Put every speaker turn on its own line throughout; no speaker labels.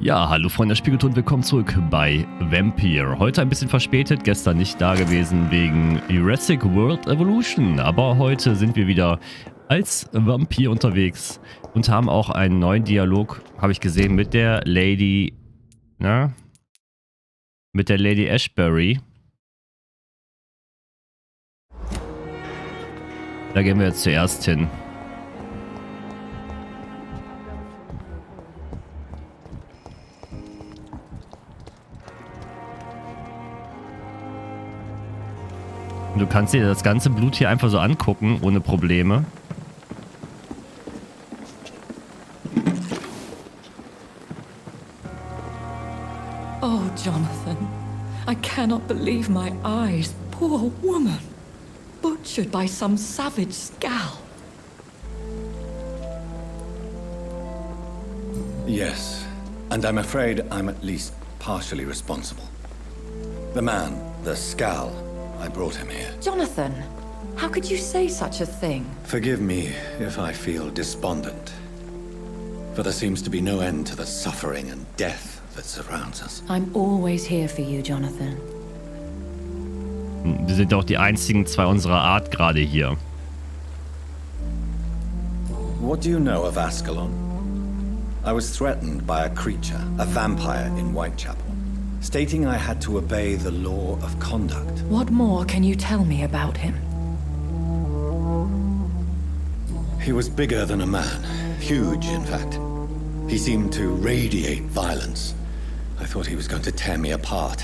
Ja, hallo Freunde der Spiegelton, willkommen zurück bei Vampyr. Heute ein bisschen verspätet, gestern nicht da gewesen wegen Jurassic World Evolution. Aber heute sind wir wieder als Vampyr unterwegs und haben auch einen neuen Dialog, habe ich gesehen, mit der Lady, mit der Lady Ashbury. Da gehen wir jetzt zuerst hin. Du kannst dir das ganze Blut hier einfach so angucken, ohne Probleme.
Oh, Jonathan, I cannot believe my eyes. Poor woman, butchered by some savage scowl.
Yes, and I'm afraid I'm at least partially responsible. The man, the scowl, I brought him here.
Jonathan, how could you say such a thing?
Forgive me if I feel despondent, for there seems to be no end to the suffering and death that surrounds us.
I'm always here for you, Jonathan.
Wir sind auch die einzigen zwei unserer Art gerade hier.
What do you know of Ascalon? I was threatened by a creature, a vampire in Whitechapel, stating I had to obey the law of conduct.
What more can you tell me about him?
He was bigger than a man, huge in fact. He seemed to radiate violence. I thought he was going to tear me apart.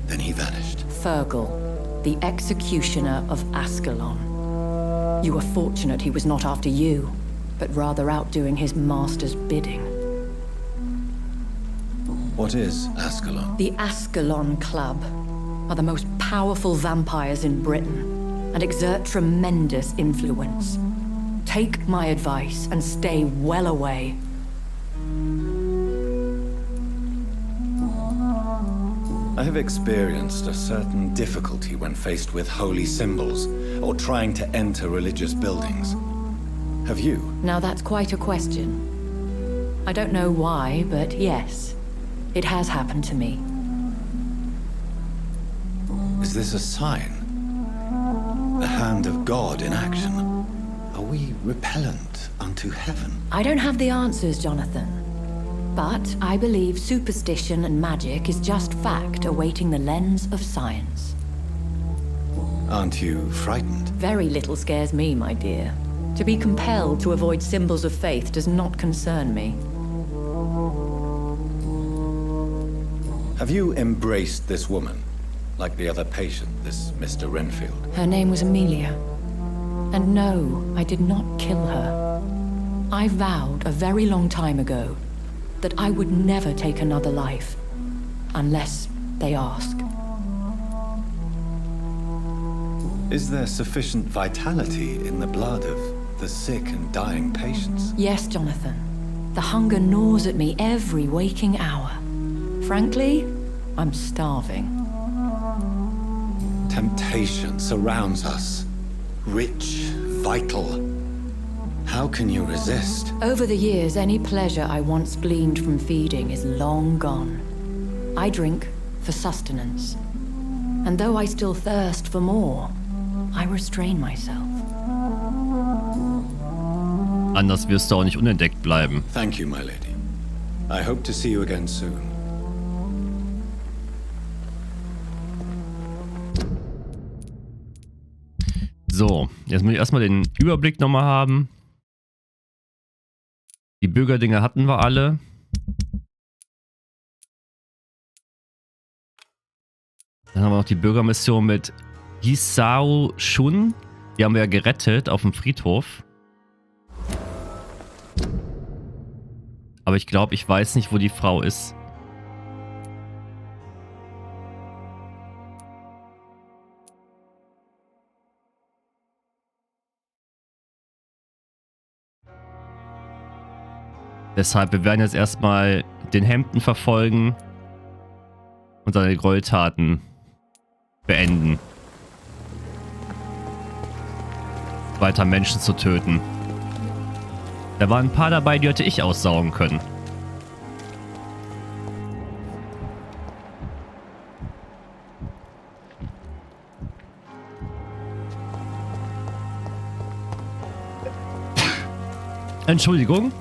Then he vanished.
Fergal, the executioner of Ascalon. You were fortunate he was not after you, but rather out doing his master's bidding.
What is Ascalon?
The Ascalon Club are the most powerful vampires in Britain and exert tremendous influence. Take my advice and stay well away.
I have experienced a certain difficulty when faced with holy symbols or trying to enter religious buildings. Have you?
Now that's quite a question. I don't know why, but yes, it has happened to me.
Is this a sign? The hand of God in action? Are we repellent unto heaven?
I don't have the answers, Jonathan. But I believe superstition and magic is just fact awaiting the lens of science.
Aren't you frightened?
Very little scares me, my dear. To be compelled to avoid symbols of faith does not concern me.
Have you embraced this woman? Like the other patient, this Mr. Renfield?
Her name was Amelia. And no, I did not kill her. I vowed a very long time ago that I would never take another life, unless they ask.
Is there sufficient vitality in the blood of the sick and dying patients?
Yes, Jonathan. The hunger gnaws at me every waking hour. Frankly, I'm starving.
Temptation surrounds us. Rich, vital. How can you resist?
Over the years, any pleasure I once gleaned from feeding is long gone. I drink for sustenance. And though I still thirst for more, I restrain myself.
Anders wirst du auch nicht unentdeckt bleiben.
Thank you, my lady. I hope to see you again soon.
So, jetzt muss ich erstmal den Überblick nochmal haben. Die Bürgerdinger hatten wir alle. Dann haben wir noch die Bürgermission mit Gisao Shun. Die haben wir ja gerettet auf dem Friedhof. Aber ich glaube, ich weiß nicht, wo die Frau ist. Deshalb, wir werden jetzt erstmal den Hampton verfolgen und seine Gräueltaten beenden. Weiter Menschen zu töten. Da waren ein paar dabei, die hätte ich aussaugen können. Entschuldigung.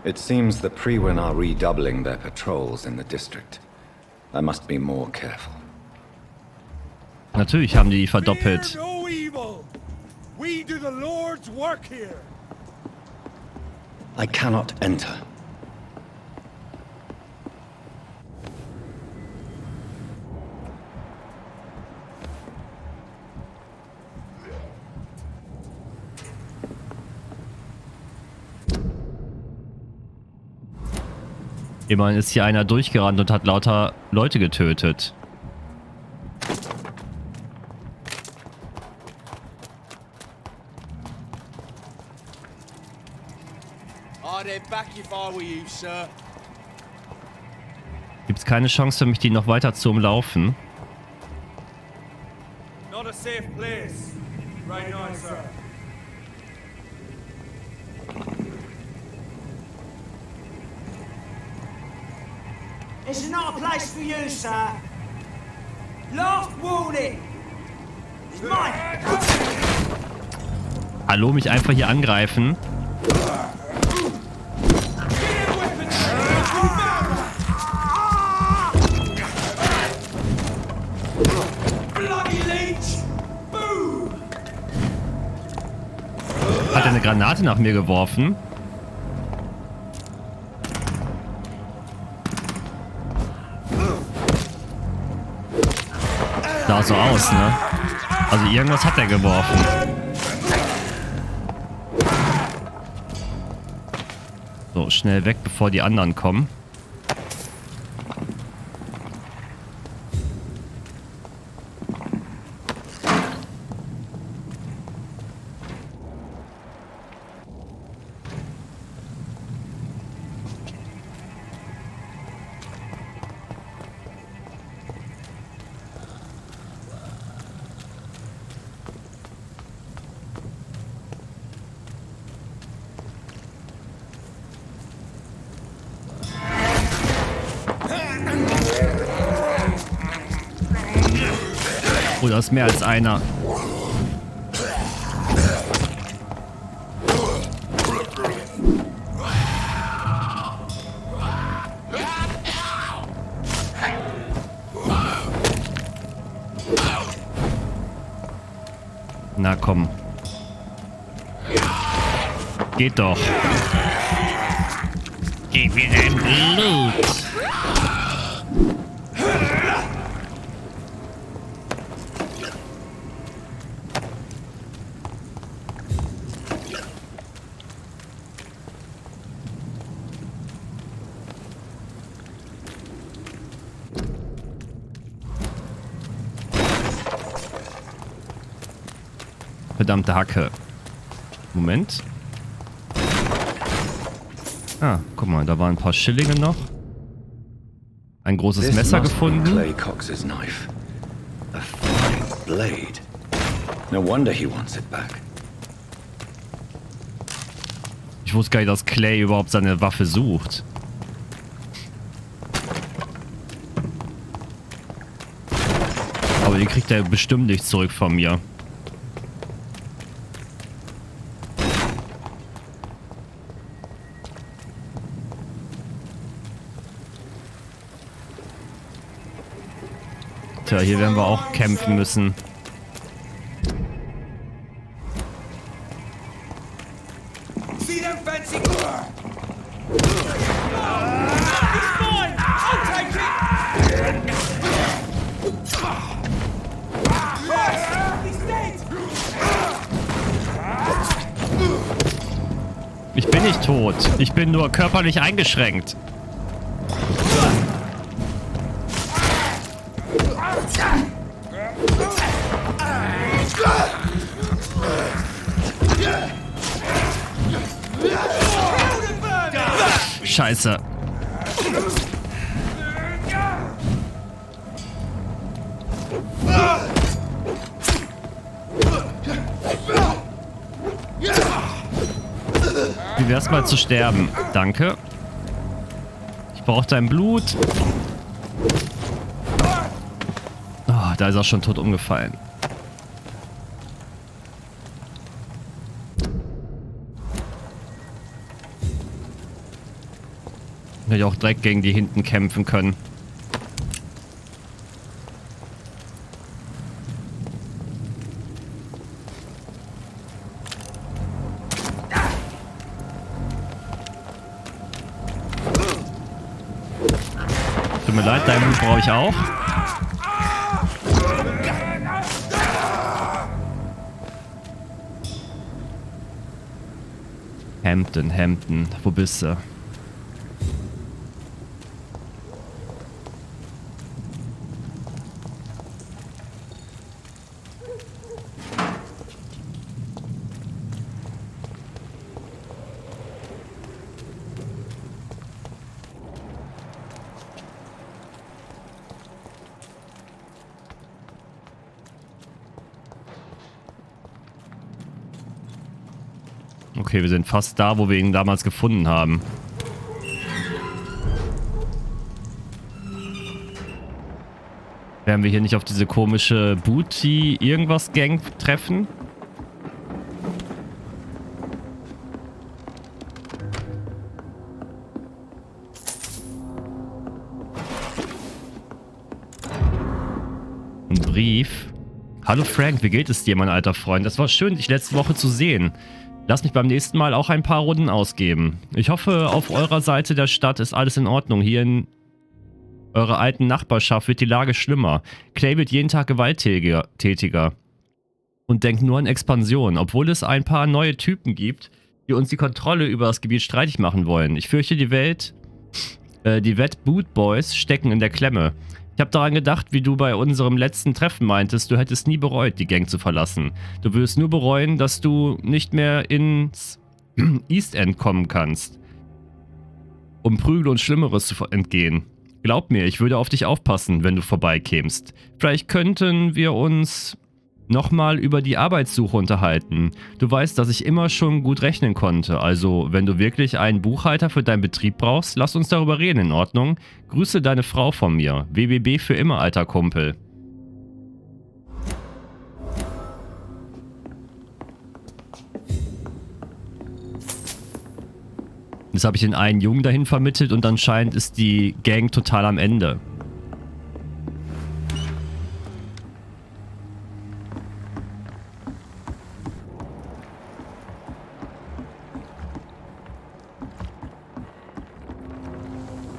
It seems the Priwen are redoubling their patrols in the district. I must be more careful.
Natürlich haben die verdoppelt.
Fear no evil. We do the Lord's work here.
I cannot enter.
Immerhin ist hier einer durchgerannt und hat lauter Leute getötet. Gibt es keine Chance für mich, die noch weiter zu umlaufen?
Not a safe place. Right now, sir.
It's not a place for you, sir. Last warning. It's mine.
Hallo, mich einfach hier angreifen.
Bloody leech. Boom.
Hat er eine Granate nach mir geworfen? Sah so aus, ne? Also irgendwas hat er geworfen. So, schnell weg, bevor die anderen kommen. Oh, da ist mehr als einer. Na komm. Geht doch. Gib mir dein Blut. Verdammte Hacke. Moment. Ah, guck mal, da waren ein paar Schillinge noch. Ein großes Messer gefunden.
Clay Cox's knife. A fine blade. No wonder he wants it back.
Ich wusste gar nicht, dass Clay überhaupt seine Waffe sucht. Aber die kriegt er bestimmt nicht zurück von mir. Tja, hier werden wir auch kämpfen müssen.
See them fancy. He's mine. I'll take it. He's dead.
Ich bin nicht tot. Ich bin nur körperlich eingeschränkt. Scheiße. Wie wär's mal zu sterben? Danke. Ich brauche dein Blut. Oh, Da ist er schon tot umgefallen. Hätte ich auch direkt gegen die hinten kämpfen können. Tut mir leid, deinen Mut brauche ich auch. Hampton, wo bist du? Okay, wir sind fast da, wo wir ihn damals gefunden haben. Werden wir hier nicht auf diese komische Booty-Irgendwas-Gang treffen? Ein Brief. Hallo Frank, wie geht es dir, mein alter Freund? Es war schön, dich letzte Woche zu sehen. Lass mich beim nächsten Mal auch ein paar Runden ausgeben. Ich hoffe, auf eurer Seite der Stadt ist alles in Ordnung. Hier in eurer alten Nachbarschaft wird die Lage schlimmer. Clay wird jeden Tag gewalttätiger. Und denkt nur an Expansion, obwohl es ein paar neue Typen gibt, die uns die Kontrolle über das Gebiet streitig machen wollen. Ich fürchte, die Wet Boot Boys stecken in der Klemme. Ich habe daran gedacht, wie du bei unserem letzten Treffen meintest, du hättest nie bereut, die Gang zu verlassen. Du würdest nur bereuen, dass du nicht mehr ins East End kommen kannst, um Prügel und Schlimmeres zu entgehen. Glaub mir, ich würde auf dich aufpassen, wenn du vorbeikämst. Vielleicht könnten wir uns nochmal über die Arbeitssuche unterhalten. Du weißt, dass ich immer schon gut rechnen konnte. Also, wenn du wirklich einen Buchhalter für deinen Betrieb brauchst, lass uns darüber reden, in Ordnung? Grüße deine Frau von mir. WBB für immer, alter Kumpel. Jetzt habe ich den einen Jungen dahin vermittelt und anscheinend ist die Gang total am Ende.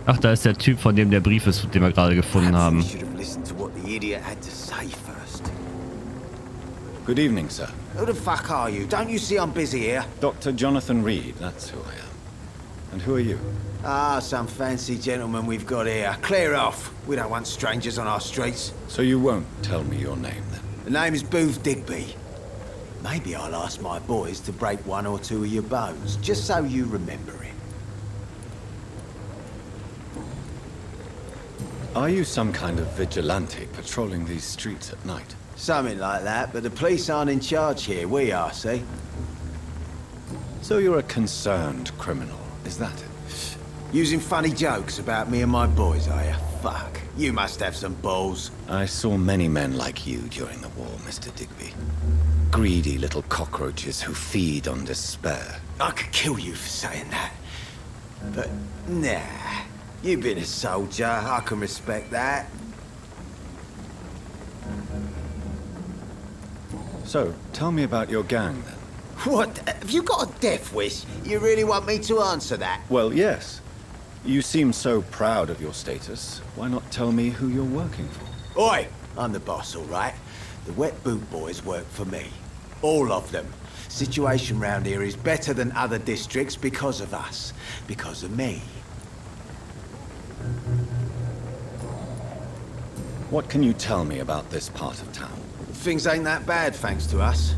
Ach, da ist der Typ, von dem der Brief ist, den wir gerade gefunden haben.
Good evening, sir.
Who the fuck are you? Don't you see I'm busy here?
Dr. Jonathan Reed, that's who I am. And who are you?
Ah, some fancy gentleman we've got here. Clear off. We don't want strangers on our streets.
So you won't tell me your name, then?
The name is Booth Digby. Maybe I'll ask my boys to break one or two of your bones, just so you remember it.
Are you some kind of vigilante patrolling these streets at night?
Something like that, but the police aren't in charge here. We are, see?
So you're a concerned criminal, is that it?
Using funny jokes about me and my boys, are you? Fuck. You must have some balls.
I saw many men like you during the war, Mr. Digby. Greedy little cockroaches who feed on despair.
I could kill you for saying that. But, nah. You've been a soldier, I can respect that.
So, tell me about your gang, then.
What? Have you got a death wish? You really want me to answer that?
Well, yes. You seem so proud of your status. Why not tell me who you're working for?
Oi! I'm the boss, all right? The Wet Boot Boys work for me. All of them. Situation round here is better than other districts because of us. Because of me.
What can you tell me about this part of town?
Things ain't that bad, thanks to us.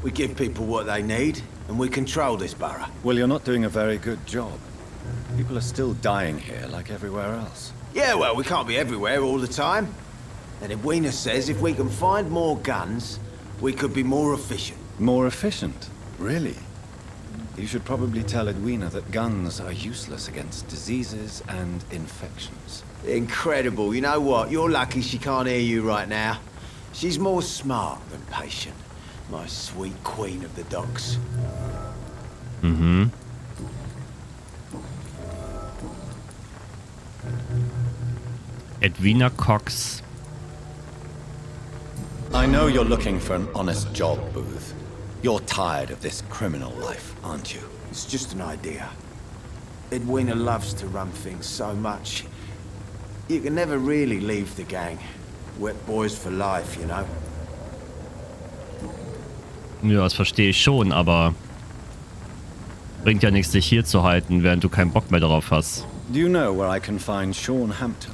We give people what they need, and we control this borough.
Well, you're not doing a very good job. People are still dying here like everywhere else.
Yeah, well, we can't be everywhere all the time. And Edwina says if we can find more guns, we could be more efficient.
More efficient? Really? You should probably tell Edwina that guns are useless against diseases and infections.
Incredible. You know what? You're lucky she can't hear you right now. She's more smart than patient. My sweet queen of the docks.
Mhm. Edwina Cox.
I know you're looking for an honest job, Booth. You're tired of this criminal life, aren't you?
It's just an idea. Edwina loves to run things so much. You can never really leave the gang. Wet boys for life, you know.
Ja, das verstehe ich schon, aber bringt ja nichts, dich hier zu halten, während du keinen Bock mehr darauf hast.
Do you know where I can find Sean Hampton?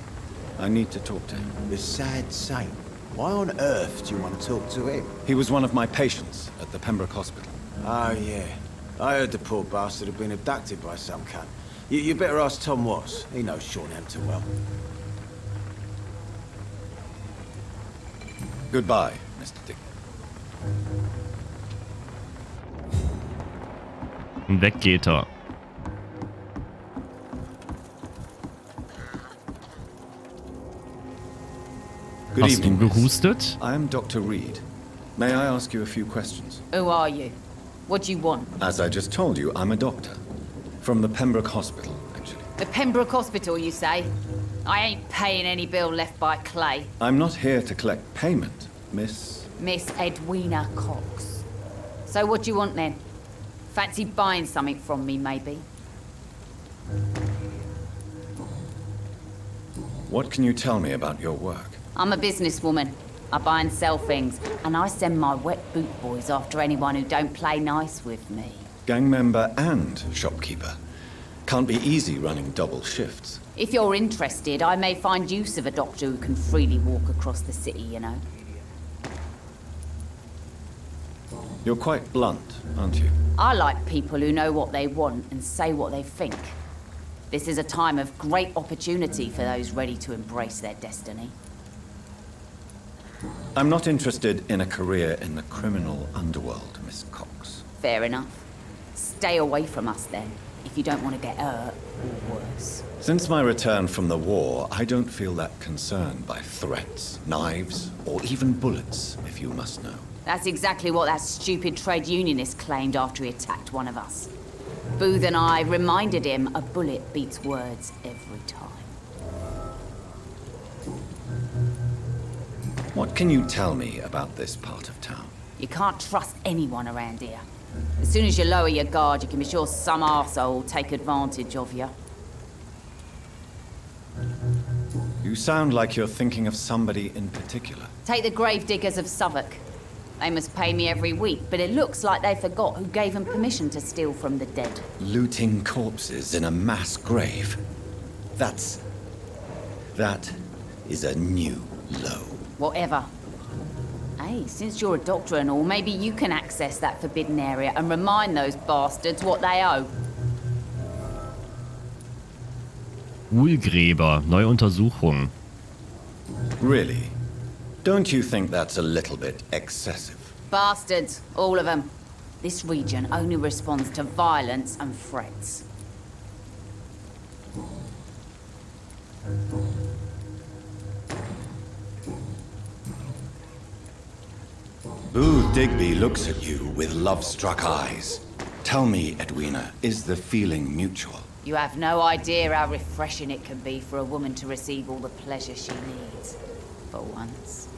I need to talk to him.
The sad saint. Why on earth do you want to talk to him?
He was one of my patients at the Pembroke Hospital.
Oh, yeah. I heard the poor bastard had been abducted by some cunt. You better ask Tom Watts. He knows Sean Hampton well.
Goodbye, Mr. Dick.
Und weg geht er.
Good
Hast
evening,
du
miss.
gehustet?
I am Dr. Reed. May I ask you a few questions?
Who are you? What do you want?
As I just told you, I'm a doctor. From the Pembroke Hospital, actually.
The Pembroke Hospital, you say? I ain't paying any bill left by Clay.
I'm not here to collect payment, Miss...
Miss Edwina Cox. So what do you want then? Fancy buying something from me, maybe?
What can you tell me about your work?
I'm a businesswoman. I buy and sell things, and I send my wet boot boys after anyone who don't play nice with me.
Gang member and shopkeeper. Can't be easy running double shifts.
If you're interested, I may find use of a doctor who can freely walk across the city, you know.
You're quite blunt, aren't you?
I like people who know what they want and say what they think. This is a time of great opportunity for those ready to embrace their destiny.
I'm not interested in a career in the criminal underworld, Miss Cox.
Fair enough. Stay away from us then, if you don't want to get hurt or worse.
Since my return from the war, I don't feel that concerned by threats, knives, or even bullets, if you must know.
That's exactly what that stupid trade unionist claimed after he attacked one of us. Booth and I reminded him a bullet beats words every time.
What can you tell me about this part of town?
You can't trust anyone around here. As soon as you lower your guard, you can be sure some arsehole will take advantage of you.
You sound like you're thinking of somebody in particular.
Take the gravediggers of Southwark. They must pay me every week, but it looks like they forgot who gave them permission to steal from the dead.
Looting corpses in a mass grave. That is a new low.
Whatever. Hey, since you're a doctor and all, maybe you can access that forbidden area and remind those bastards what they owe.
Wohlgräber, neue Untersuchung.
Really? Don't you think that's a little bit excessive?
Bastards, all of them. This region only responds to violence and threats.
Booth Digby looks at you with love-struck eyes. Tell me, Edwina, is the feeling mutual?
You have no idea how refreshing it can be for a woman to receive all the pleasure she needs. For once.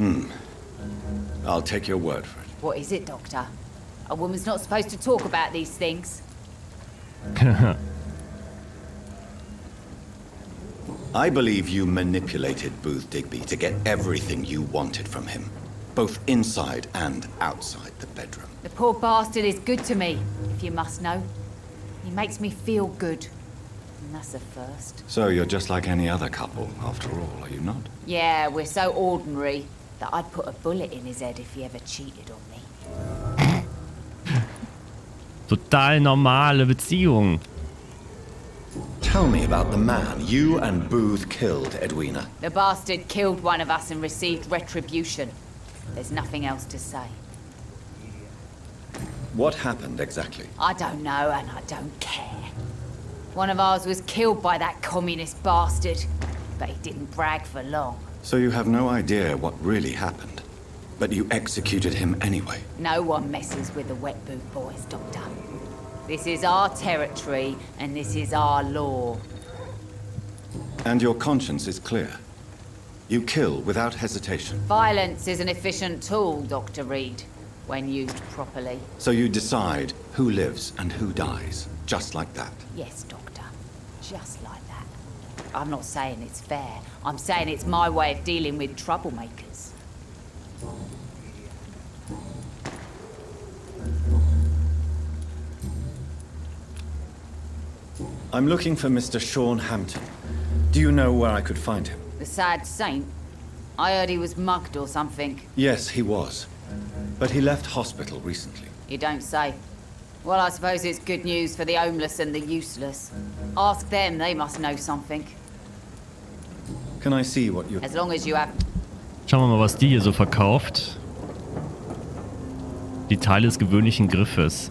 I'll take your word for it.
What is it, Doctor? A woman's not supposed to talk about these things.
I believe you manipulated Booth Digby to get everything you wanted from him, both inside and outside the bedroom.
The poor bastard is good to me, if you must know. He makes me feel good. And that's a first.
So you're just like any other couple, after all, are you not?
Yeah, we're so ordinary that I'd put a bullet in his head if he ever cheated on me.
Total normale Beziehung.
Tell me about the man you and Booth killed, Edwina.
The bastard killed one of us and received retribution. There's nothing else to say.
What happened exactly?
I don't know and I don't care. One of ours was killed by that communist bastard, but he didn't brag for long.
So you have no idea what really happened? But you executed him anyway.
No one messes with the wet boot boys, Doctor. This is our territory, and this is our law.
And your conscience is clear. You kill without hesitation.
Violence is an efficient tool, Dr. Reed, when used properly.
So you decide who lives and who dies, just like that.
Yes, Doctor. Just like that. I'm not saying it's fair. I'm saying it's my way of dealing with troublemakers.
I'm looking for Mr. Sean Hampton. Do you know where I could find him?
The sad saint? I heard he was mugged or something.
Yes, he was. But he left hospital recently.
You don't say. Well, I suppose it's good news for the homeless and the useless. Ask them, they must know something.
Can I see what you...
As long as you have...
Schauen wir mal, was die hier so verkauft. Die Teile des gewöhnlichen Griffes.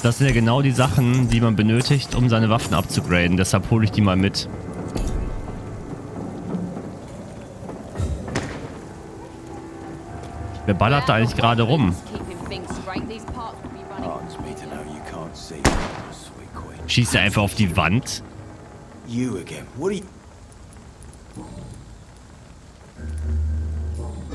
Das sind ja genau die Sachen, die man benötigt, um seine Waffen abzugraden. Deshalb hole ich die mal mit. Wer ballert da eigentlich gerade rum? Schießt er einfach auf die Wand?
You again. What are you...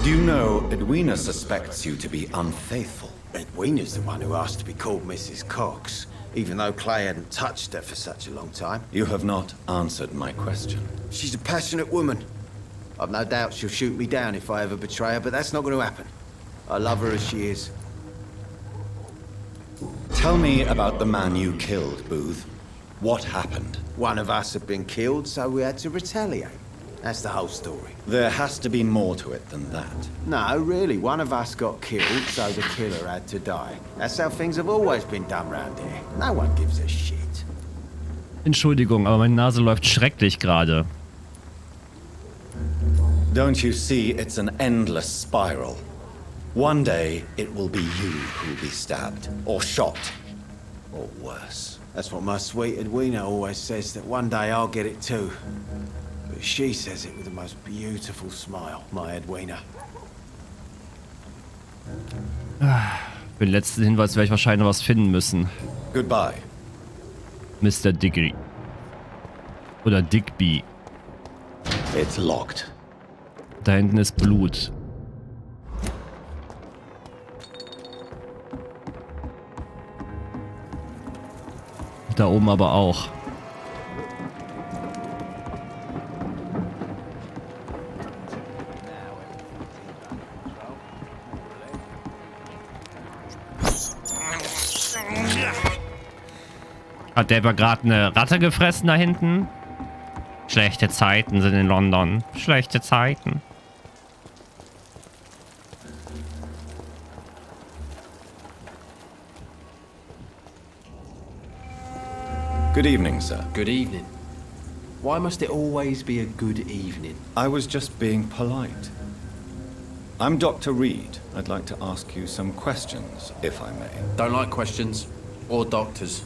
Do you know Edwina suspects you to be unfaithful?
Edwina's the one who asked to be called Mrs. Cox, even though Clay hadn't touched her for such a long time.
You have not answered my question.
She's a passionate woman. I've no doubt she'll shoot me down if I ever betray her, but that's not going to happen. I love her as she is.
Tell me about the man you killed, Booth. What happened?
One of us had been killed, so we had to retaliate. That's the whole story.
There has to be more to it than that.
No, really. One of us got killed, so the killer had to die. That's how things have always been done round here. No one gives a shit.
Entschuldigung, aber meine Nase läuft schrecklich gerade.
Don't you see it's an endless spiral? One day, it will be you who'll be stabbed, or shot, or worse.
That's what my sweet Edwina always says, that one day I'll get it too. But she says it with the most beautiful smile, my Edwina.
Für den letzten Hinweis werde ich wahrscheinlich noch was finden müssen.
Goodbye.
Mr. Digby. Oder Digby.
It's locked.
Da hinten ist Blut. Da oben aber auch. Hat der gerade eine Ratte gefressen da hinten? Schlechte Zeiten sind in London. Schlechte Zeiten.
Good evening, sir.
Good evening. Why must it always be a good evening?
I was just being polite. I'm Dr. Reed. I'd like to ask you some questions, if I may.
Don't like questions. Or doctors.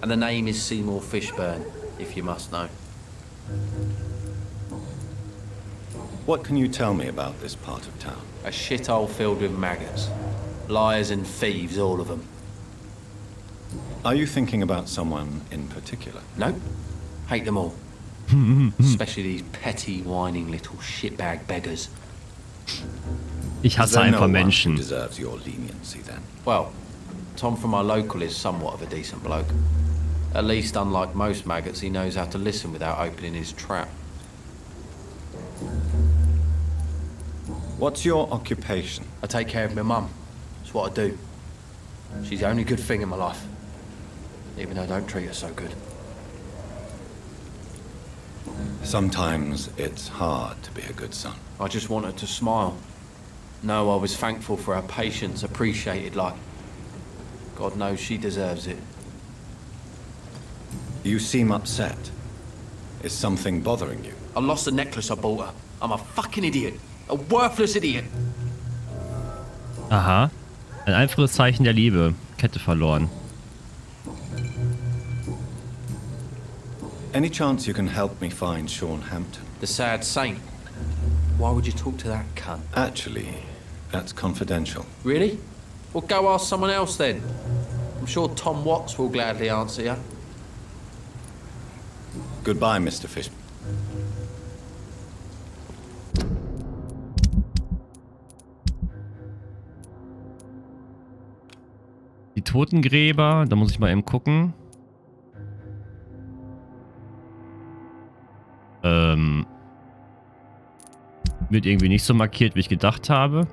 And the name is Seymour Fishburne, if you must know.
What can you tell me about this part of town?
A shithole filled with maggots. Liars and thieves, all of them.
Are you thinking about someone in particular?
No. Hate them all. Especially these petty, whining little shitbag beggars.
Ich hasse einfach Menschen.
Deserves your leniency then.
Well, Tom from our local is somewhat of a decent bloke. At least, unlike most maggots, he knows how to listen without opening his trap.
What's your occupation?
I take care of my mum. It's what I do. She's the only good thing in my life. Even though I don't treat her so good.
Sometimes it's hard to be a good son.
I just want her to smile. No, I was thankful for her patience, appreciated like... God knows she deserves it.
You seem upset. Is something bothering you?
I lost the necklace I bought her. I'm a fucking idiot. A worthless idiot.
Aha. Ein einfaches Zeichen der Liebe. Kette verloren.
Any chance you can help me find Sean Hampton?
The sad saint. Why would you talk to that cunt?
Actually, that's confidential.
Really? Well, go ask someone else then. I'm sure Tom Watts will gladly answer you.
Goodbye, Mr. Fish.
Die Totengräber, da muss ich mal eben gucken. Wird irgendwie nicht so markiert, wie ich gedacht habe.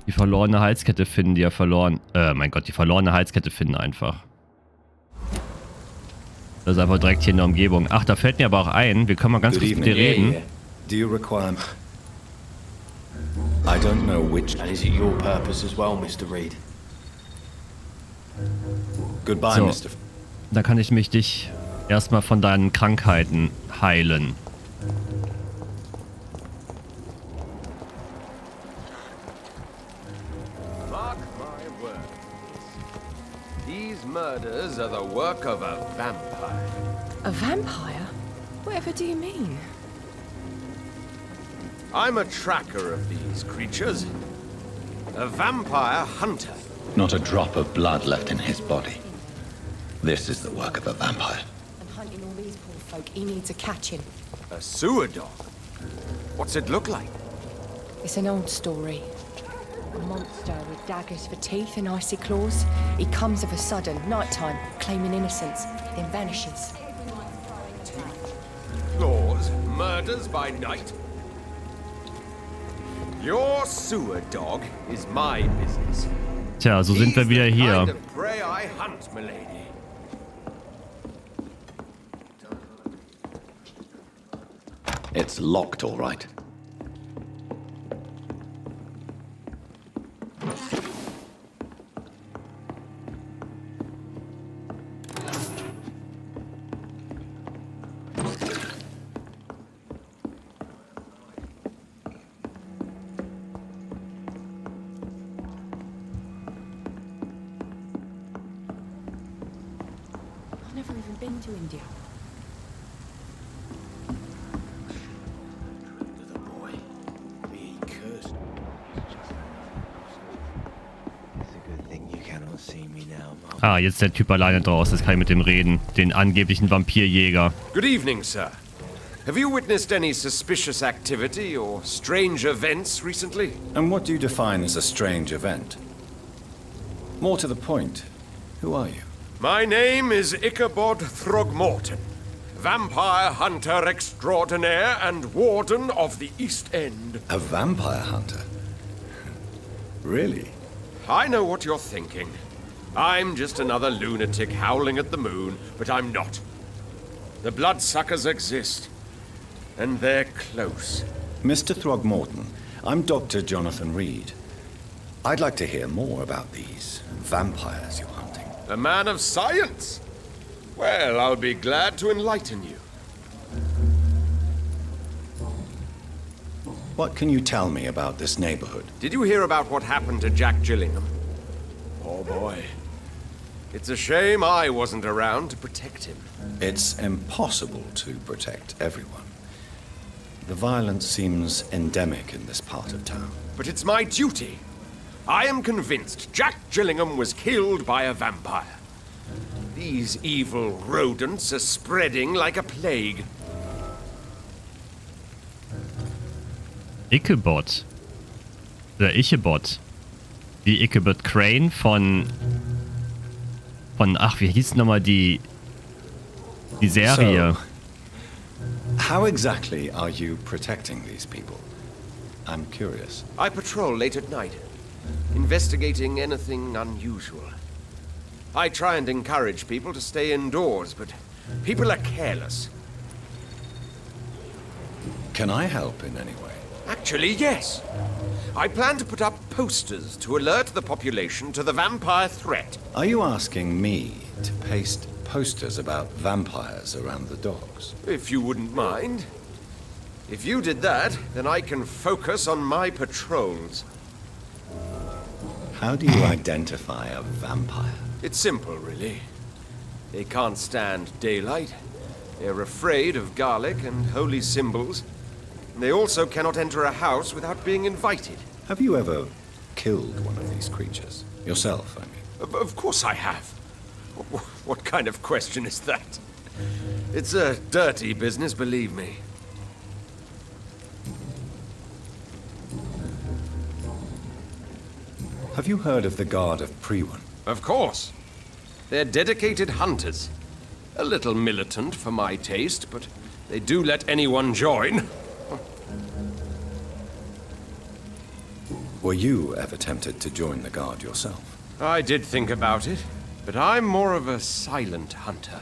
Die verlorene Halskette finden, die ja verloren... mein Gott, die verlorene Halskette finden einfach. Das ist einfach direkt hier in der Umgebung. Ach, da fällt mir aber auch ein, wir können mal ganz kurz mit dir reden.
Do you require... I don't know which...
And is it your purpose as well, Mr. Reed?
Goodbye,
So.
Mr.
Da kann ich dich erstmal von deinen Krankheiten heilen.
Mark my words. These murders are the work of a vampire.
A vampire? Whatever do you mean?
I'm a tracker of these creatures. A vampire hunter.
Not a drop of blood left in his body. This is the work of a vampire.
And hunting all these poor folk, he needs a catching.
A sewer dog. What's it look like?
It's an old story. A monster with daggers for teeth and icy claws. He comes of a sudden, nighttime, claiming innocence, then vanishes.
Claws, murders by night. Your sewer dog is my business.
Tja, so sind wir wieder
He's the
hier.
kind of prey I hunt, milady.
It's locked, all right.
I've never even been to India.
Boy, be cursed. It's a good thing you cannot see me now, Mom.
Ah, jetzt der Typ alleine draußen. Jetzt kann ich mit dem reden. Den angeblichen Vampirjäger.
Good evening, sir. Have you witnessed any suspicious activity or strange events recently?
And what do you define as a strange event? More to the point, who are you?
My name is Ichabod Throgmorton, vampire hunter extraordinaire and warden of the East End.
A vampire hunter? Really?
I know what you're thinking. I'm just another lunatic howling at the moon, but I'm not. The bloodsuckers exist, and they're close.
Mr. Throgmorton, I'm Dr. Jonathan Reed. I'd like to hear more about these vampires you're hunting.
A man of science? Well, I'll be glad to enlighten you.
What can you tell me about this neighborhood?
Did you hear about what happened to Jack Gillingham? Oh boy. It's a shame I wasn't around to protect him.
It's impossible to protect everyone. The violence seems endemic in this part of town.
But it's my duty. I am convinced Jack Gillingham was killed by a vampire. These evil rodents are spreading like a plague.
Ichabod. Oder Ichabod. Wie Ichabod Crane von... Ach, wie hieß nochmal die Serie?
So, how exactly are you protecting these people? I'm curious.
I patrol late at night, investigating anything unusual. I try and encourage people to stay indoors, but people are careless.
Can I help in any way?
Actually, yes. I plan to put up posters to alert the population to the vampire threat.
Are you asking me to paste posters about vampires around the docks?
If you wouldn't mind. If you did that, then I can focus on my patrols.
How do you identify a vampire?
It's simple, really. They can't stand daylight. They're afraid of garlic and holy symbols. And they also cannot enter a house without being invited.
Have you ever killed one of these creatures? Yourself, I mean.
Of course I have. What kind of question is that? It's a dirty business, believe me.
Have you heard of the Guard of Priwen?
Of course. They're dedicated hunters. A little militant for my taste, but they do let anyone join.
Were you ever tempted to join the Guard yourself?
I did think about it, but I'm more of a silent hunter.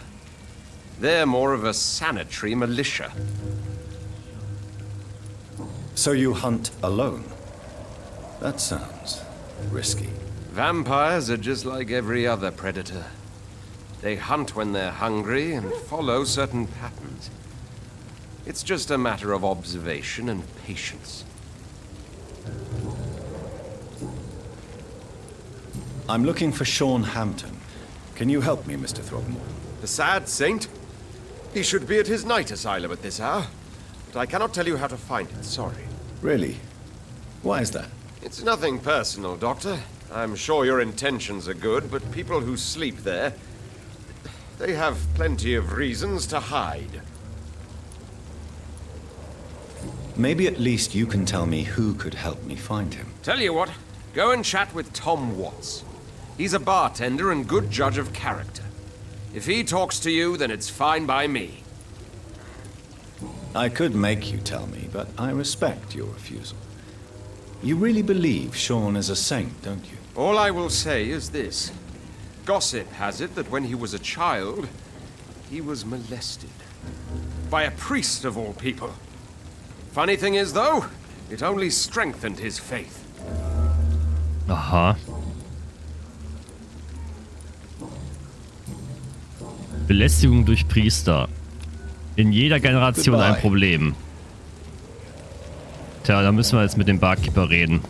They're more of a sanitary militia.
So you hunt alone? That sounds risky.
Vampires are just like every other predator. They hunt when they're hungry and follow certain patterns. It's just a matter of observation and patience.
I'm looking for Sean Hampton. Can you help me, Mr. Throgmorton?
The sad saint? He should be at his night asylum at this hour. But I cannot tell you how to find it, sorry.
Really? Why is that?
It's nothing personal, Doctor. I'm sure your intentions are good, but people who sleep there, they have plenty of reasons to hide.
Maybe at least you can tell me who could help me find him.
Tell you what, go and chat with Tom Watts. He's a bartender and good judge of character. If he talks to you, then it's fine by me.
I could make you tell me, but I respect your refusal. You really believe Sean is a saint, don't you?
All I will say is this. Gossip has it that when he was a child, he was molested. By a priest of all people. Funny thing is, though, it only strengthened his faith.
Aha. Belästigung durch Priester. In jeder Generation ein Problem. Tja, da müssen wir jetzt mit dem Barkeeper reden.